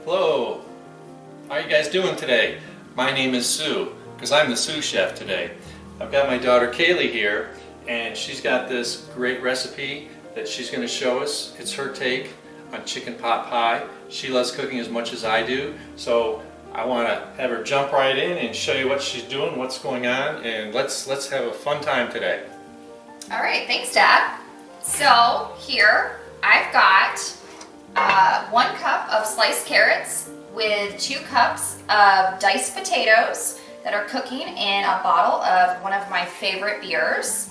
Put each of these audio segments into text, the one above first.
Hello, how are you guys doing today? My name is Sue, because I'm the sous chef today. I've got my daughter Kaylee here, and she's got this great recipe that she's going to show us. It's her take on chicken pot pie. She loves cooking as much as I do, so I want to have her jump right in and show you what she's doing, what's going on, and let's have a fun time today. All right, thanks, Dad. So here I've got 1 cup of sliced carrots with 2 cups of diced potatoes that are cooking in a bottle of one of my favorite beers.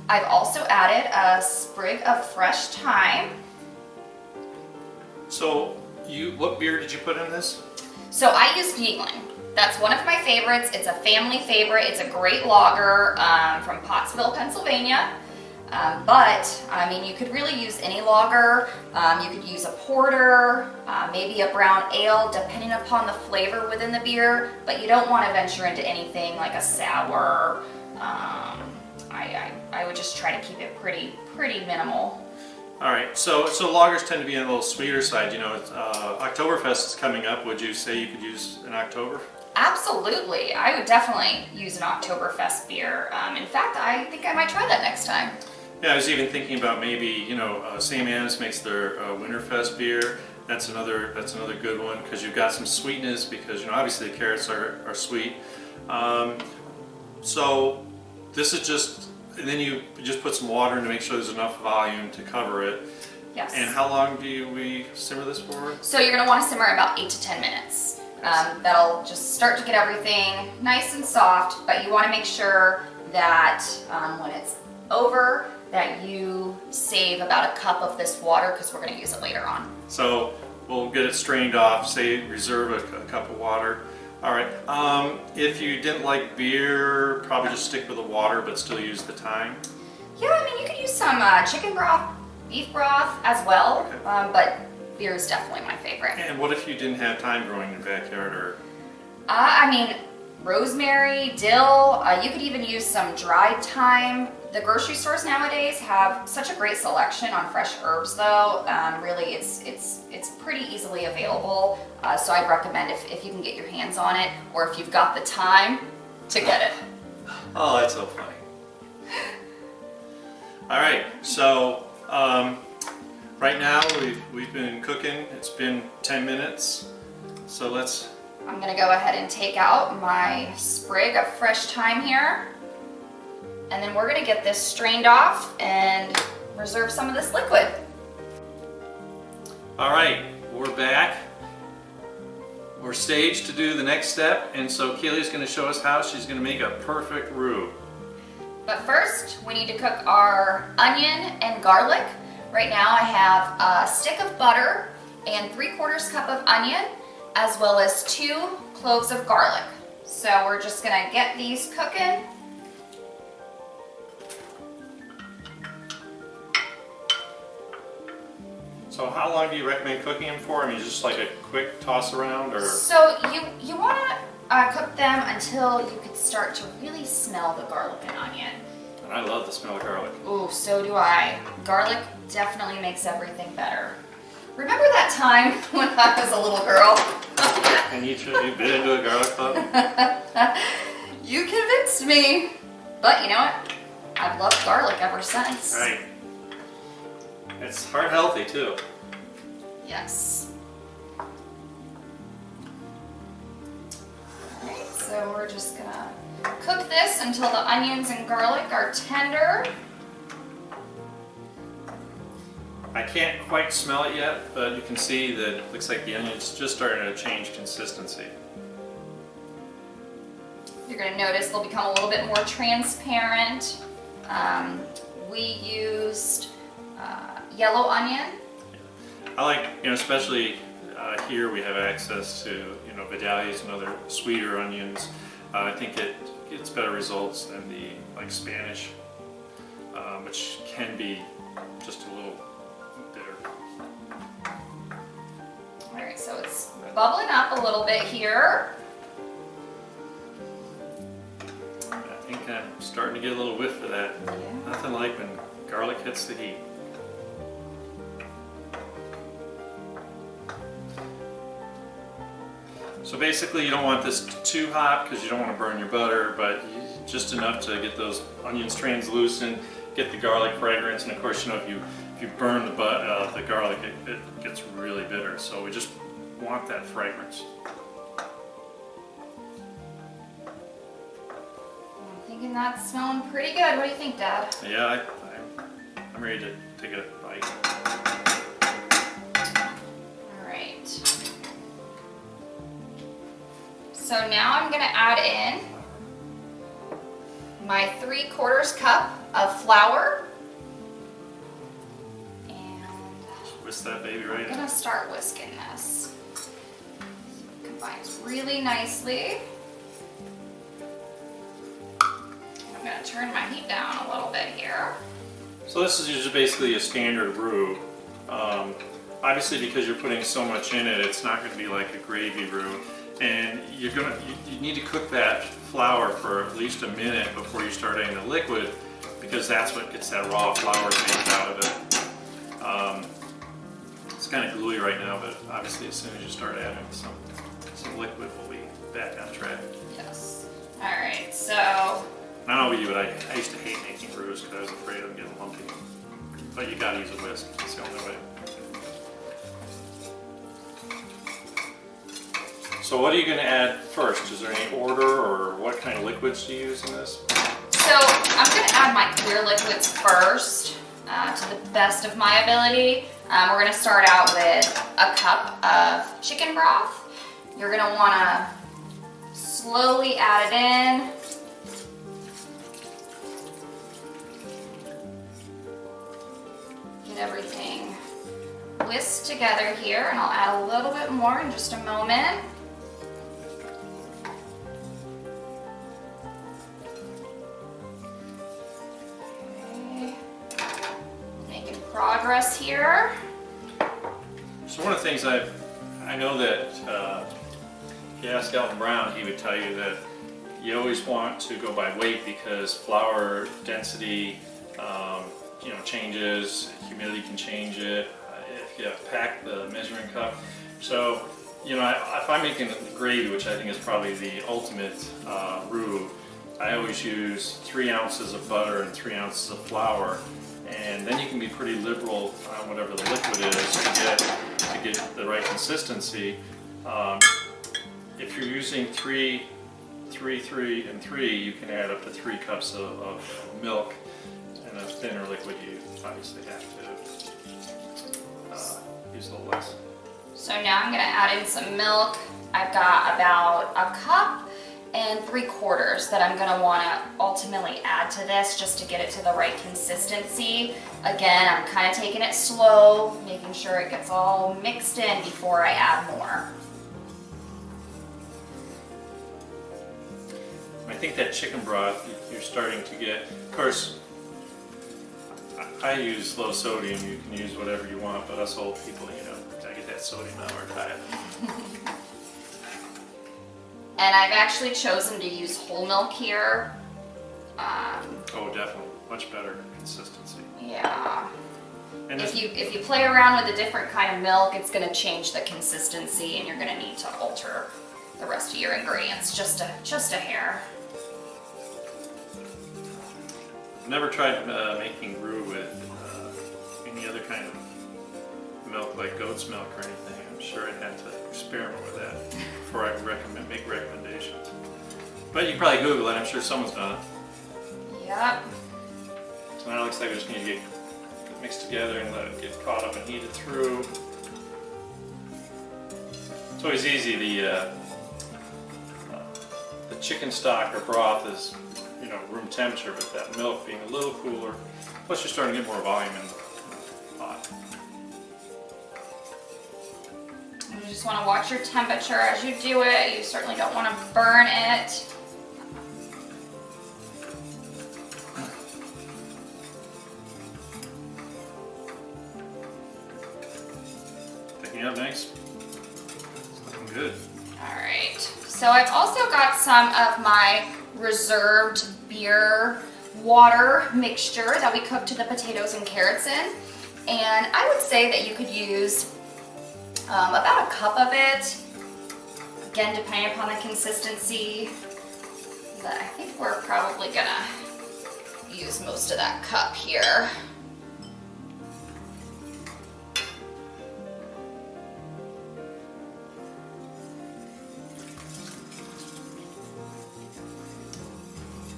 I've also added a sprig of fresh thyme. So, what beer did you put in this? So I used Yingling. That's one of my favorites. It's a family favorite. It's a great lager from Pottsville, Pennsylvania. But, I mean, you could really use any lager. You could use a porter, maybe a brown ale, depending upon the flavor within the beer. But you don't want to venture into anything like a sour. I would just try to keep it pretty minimal. All right, so lagers tend to be on a little sweeter side. You know, Oktoberfest is coming up. Would you say you could use an Oktober? Absolutely. I would definitely use an Oktoberfest beer. In fact, I think I might try that next time. Yeah, I was even thinking about maybe, you know, St. Anne's makes their Winterfest beer. That's another good one because you've got some sweetness because, you know, obviously the carrots are sweet. So this is just, and then you just put some water in to make sure there's enough volume to cover it. Yes. And how long do we simmer this for? So you're going to want to simmer about 8 to 10 minutes. That'll just start to get everything nice and soft, but you want to make sure that when it's over, that you save about a cup of this water because we're going to use it later on. So we'll get it strained off, say reserve a cup of water. All right, if you didn't like beer, probably just stick with the water but still use the thyme. Yeah, I mean, you could use some chicken broth, beef broth as well, okay. But beer is definitely my favorite. And what if you didn't have thyme growing in the backyard? Or? I mean, rosemary, dill, you could even use some dried thyme. The grocery stores nowadays have such a great selection on fresh herbs though. Really, it's pretty easily available. So I'd recommend if you can get your hands on it, or if you've got the time to get it. Oh, that's so funny. All right, so right now we've been cooking. It's been 10 minutes. So I'm gonna go ahead and take out my sprig of fresh thyme here. And then we're gonna get this strained off and reserve some of this liquid. All right, we're back. We're staged to do the next step, and so Kaylee's gonna show us how she's gonna make a perfect roux. But first, we need to cook our onion and garlic. Right now I have a stick of butter and 3/4 cup of onion, as well as 2 cloves of garlic. So we're just gonna get these cooking. So how long do you recommend cooking them for? I mean, just like a quick toss around, or? So you want to cook them until you could start to really smell the garlic and onion. And I love the smell of garlic. Ooh, so do I. Garlic definitely makes everything better. Remember that time when I was a little girl? And you bit into a garlic clove? You convinced me. But you know what? I've loved garlic ever since. Right. It's heart healthy too. Yes. Alright, so we're just gonna cook this until the onions and garlic are tender. I can't quite smell it yet, but you can see that it looks like the onion's just starting to change consistency. You're going to notice they'll become a little bit more transparent. We used yellow onion. I like, you know, especially here we have access to, you know, Vidalias and other sweeter onions. I think it gets better results than the like Spanish, which can be just a little bitter. All right, so it's bubbling up a little bit here. I think I'm starting to get a little whiff of that. Yeah. Nothing like when garlic hits the heat. So basically you don't want this too hot because you don't want to burn your butter, but just enough to get those onions translucent, get the garlic fragrance, and of course, you know, if you burn the garlic, it gets really bitter. So we just want that fragrance. I'm thinking that's smelling pretty good. What do you think, Dad? Yeah, I'm ready to take a bite. All right. So now I'm gonna add in my 3/4 cup of flour. And Whisk that baby right I'm in. gonna start whisking this. So it combines really nicely. I'm gonna turn my heat down a little bit here. So this is just basically a standard roux. Obviously, because you're putting so much in it, it's not going to be like a gravy roux. And you need to cook that flour for at least a minute before you start adding the liquid, because that's what gets that raw flour taste out of it. It's kind of gluey right now, but obviously as soon as you start adding some liquid, we'll be back on track. Yes. All right, so I don't know about you, but I used to hate making roux because I was afraid of them getting lumpy. But you gotta use a whisk, it's the only way. So what are you gonna add first? Is there any order, or what kind of liquids do you use in this? So I'm going to add my clear liquids first to the best of my ability. We're going to start out with a cup of chicken broth. You're going to want to slowly add it in. Get everything whisked together here, and I'll add a little bit more in just a moment. Progress here. So one of the things I know that if you ask Elton Brown, he would tell you that you always want to go by weight because flour density changes, humidity can change it, if you pack the measuring cup. So if I'm making gravy, which I think is probably the ultimate roux, I always use 3 ounces of butter and 3 ounces of flour. And then you can be pretty liberal on whatever the liquid is to get the right consistency. If you're using 3, 3, 3, and 3, you can add up to 3 cups of milk. And a thinner liquid, you obviously have to use a little less. So now I'm going to add in some milk. I've got about a cup and 3/4 that I'm going to want to ultimately add to this just to get it to the right consistency. Again, I'm kind of taking it slow, making sure it gets all mixed in before I add more. I think that chicken broth you're starting to get, of course, I use low sodium, you can use whatever you want, but us old people, I get that sodium out of our diet. And I've actually chosen to use whole milk here. Oh, definitely. Much better consistency. Yeah. And if you play around with a different kind of milk, it's going to change the consistency, and you're going to need to alter the rest of your ingredients just a hair. I've never tried making roux with any other kind of milk, like goat's milk or anything. I'm sure I'd have to experiment with that before I make recommendations. But you can probably Google it. I'm sure someone's done it. Yep. So now it looks like we just need to get mixed together and let it get caught up and heated through. It's always easy. The chicken stock or broth is, room temperature, but that milk being a little cooler. Plus, you're starting to get more volume in the pot. You just want to watch your temperature as you do it. You certainly don't want to burn it. Picking up nice. It's looking good. All right. So I've also got some of my reserved beer water mixture that we cooked the potatoes and carrots in. And I would say that you could use about a cup of it. Again, depending upon the consistency, but I think we're probably gonna use most of that cup here.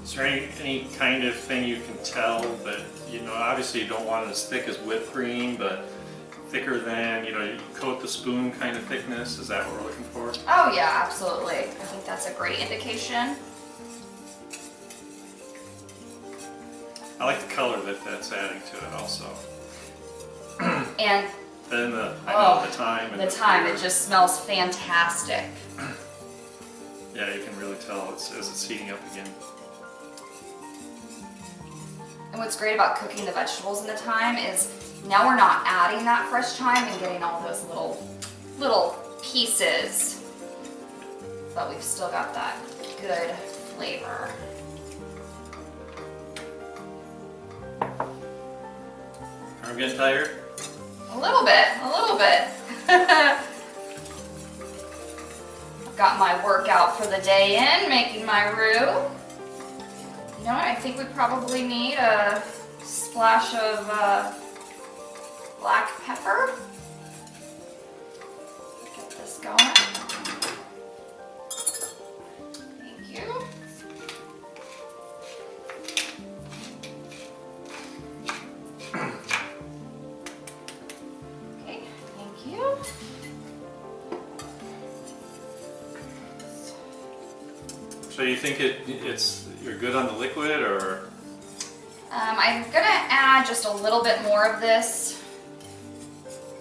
Is there any kind of thing you can tell that, you know, obviously you don't want it as thick as whipped cream, but thicker than, you know, you coat the spoon kind of thickness? Is that what we're looking for? Oh yeah, absolutely. I think that's a great indication. I like the color that's adding to it also. And then the thyme. And the thyme, it just smells fantastic. Yeah, you can really tell as it's heating up again. And what's great about cooking the vegetables in the thyme is now we're not adding that fresh thyme and getting all those little pieces, but we've still got that good flavor. I'm getting tired? A little bit, a little bit. Got my workout for the day in, making my roux. You know what, I think we probably need a splash of black pepper. Get this going. Thank you. Okay, thank you. So you think you're good on the liquid, or? I'm gonna add just a little bit more of this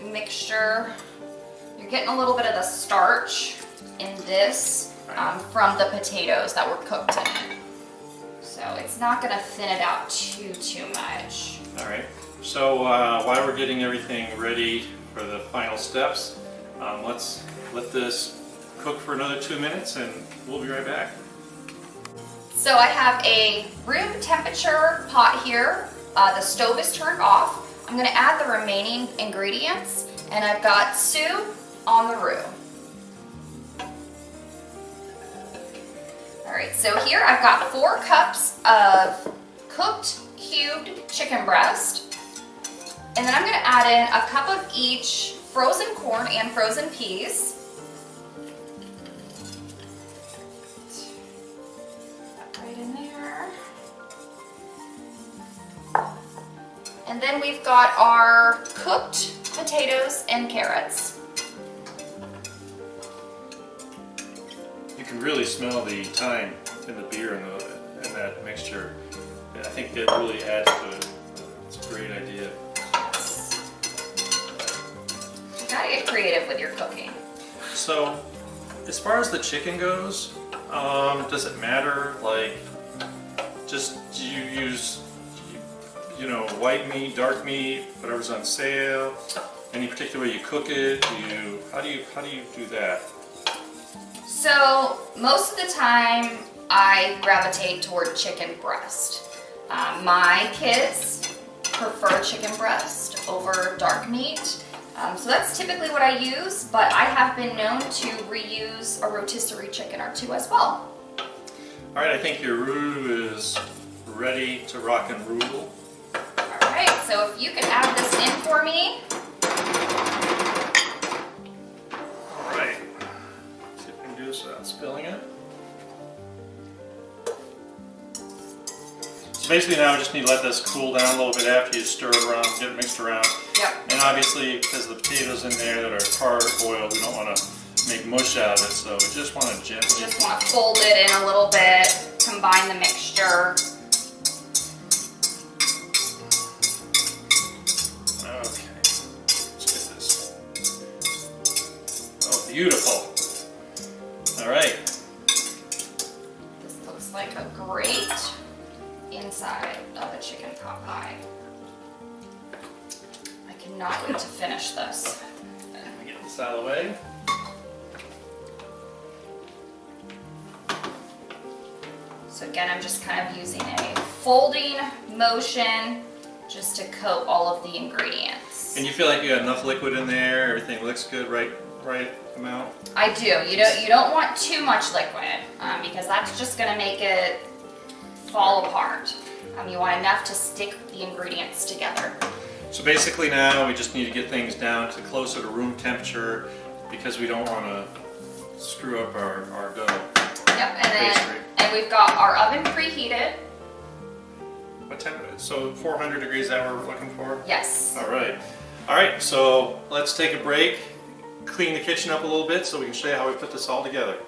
mixture. You're getting a little bit of the starch in this from the potatoes that were cooked in it. So it's not gonna thin it out too much. All right. So while we're getting everything ready for the final steps, let's let this cook for another 2 minutes and we'll be right back. So I have a room temperature pot here. The stove is turned off. I'm gonna add the remaining ingredients, and I've got soup on the roux. All right, so here I've got 4 cups of cooked cubed chicken breast, and then I'm gonna add in a cup of each frozen corn and frozen peas. Right in there. And then we've got our cooked potatoes and carrots. You can really smell the thyme in the beer and that mixture. I think it really adds to it. It's a great idea. You gotta get creative with your cooking. So, as far as the chicken goes, does it matter? Like, just do you use, you know, white meat, dark meat, whatever's on sale? Any particular way you cook it? How do you do that? So most of the time I gravitate toward chicken breast. My kids prefer chicken breast over dark meat. So that's typically what I use, but I have been known to reuse a rotisserie chicken or two as well. All right, I think your roux is ready to rock and roll. All right, so if you could add this in for me. All right, see if I can do this without spilling it. So basically now we just need to let this cool down a little bit after you stir it around, get it mixed around. Yep. And obviously, because the potatoes in there that are hard-boiled, we don't want to make mush out of it, so we just want to gently... Just want to fold it in a little bit, combine the mixture. Okay, let's get this. Oh, beautiful. All right. This looks like a great inside of a chicken pot pie. I cannot wait to finish this. Let me get this out of the way. So again, I'm just kind of using a folding motion just to coat all of the ingredients. And you feel like you got enough liquid in there, everything looks good, right? right amount? I do. You don't want too much liquid because that's just going to make it fall apart. You want enough to stick the ingredients together. So basically now we just need to get things down to closer to room temperature because we don't want to screw up our dough. Yep, and we've got our oven preheated. What temp? So 400 degrees that we're looking for? Yes. All right. All right, so let's take a break, clean the kitchen up a little bit so we can show you how we put this all together.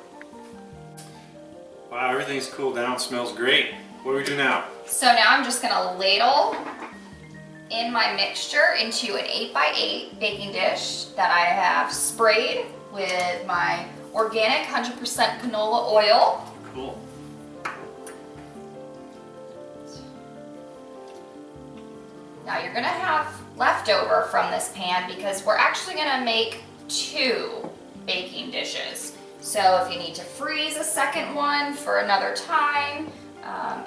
Wow, everything's cooled down, smells great. What do we do now? So now I'm just gonna ladle in my mixture into an 8x8 baking dish that I have sprayed with my organic 100% canola oil. Cool. Now you're gonna have leftover from this pan because we're actually gonna make 2 baking dishes. So if you need to freeze a second one for another time,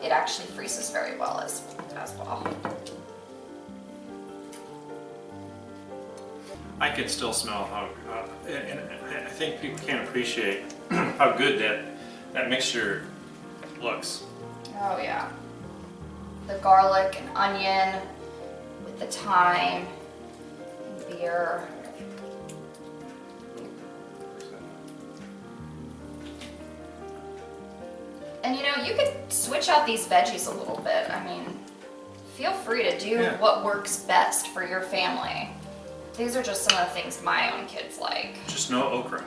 it actually freezes very well as well. I can still smell how, and I think people can't appreciate how good that mixture looks. Oh yeah. The garlic and onion with the thyme and beer. And you know, you could switch out these veggies a little bit. I mean, feel free to do what works best for your family. These are just some of the things my own kids like. Just no okra.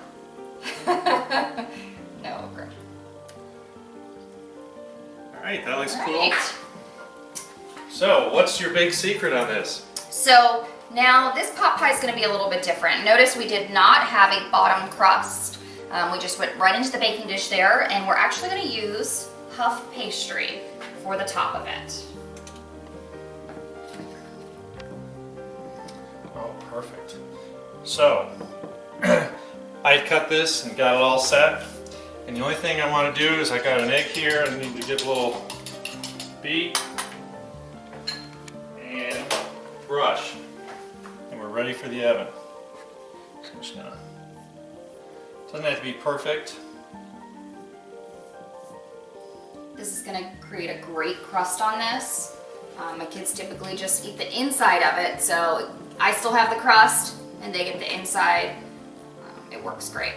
No okra. All right, that looks All cool. right. So, what's your big secret on this? So now this pot pie is going to be a little bit different. Notice we did not have a bottom crust. We just went right into the baking dish there, and we're actually going to use puff pastry for the top of it. Oh, perfect. So, I cut this and got it all set. And the only thing I want to do is I got an egg here. I need to give a little beat and brush. And we're ready for the oven. So I'm just gonna, doesn't have to be perfect. This is going to create a great crust on this. My kids typically just eat the inside of it, so I still have the crust and they get the inside. It works great.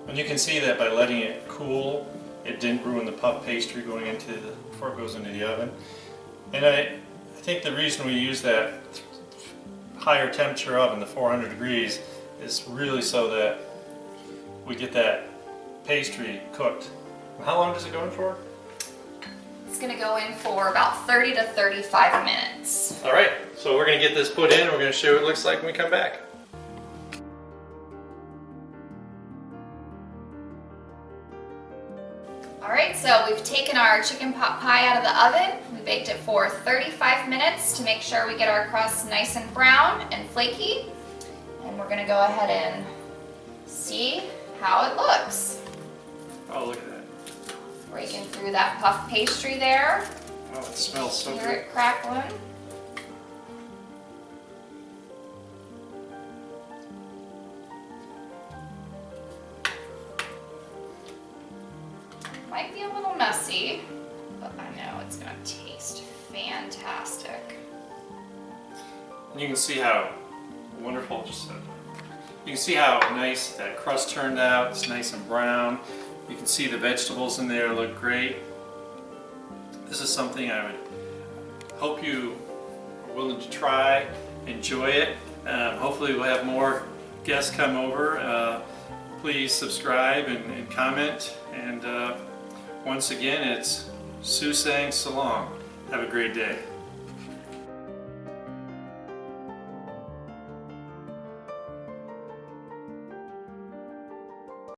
And you can see that by letting it cool, it didn't ruin the puff pastry going into before it goes into the oven. And I think the reason we use that higher temperature oven, the 400 degrees, is really so that we get that pastry cooked. How long does it go in for? It's going to go in for about 30 to 35 minutes. All right, so we're going to get this put in and we're going to show you what it looks like when we come back. Alright, so we've taken our chicken pot pie out of the oven. We baked it for 35 minutes to make sure we get our crust nice and brown and flaky. And we're going to go ahead and see how it looks. Oh, look at that. Breaking through that puff pastry there. Oh, it smells so Hear good. it crackling. Might be a little messy, but I know it's going to taste fantastic. And you can see how wonderful, you can see how nice that crust turned out. It's nice and brown. You can see the vegetables in there look great. This is something I would hope you are willing to try, enjoy it. Hopefully we'll have more guests come over. Please subscribe and comment. And once again, it's Sue saying so long. Have a great day.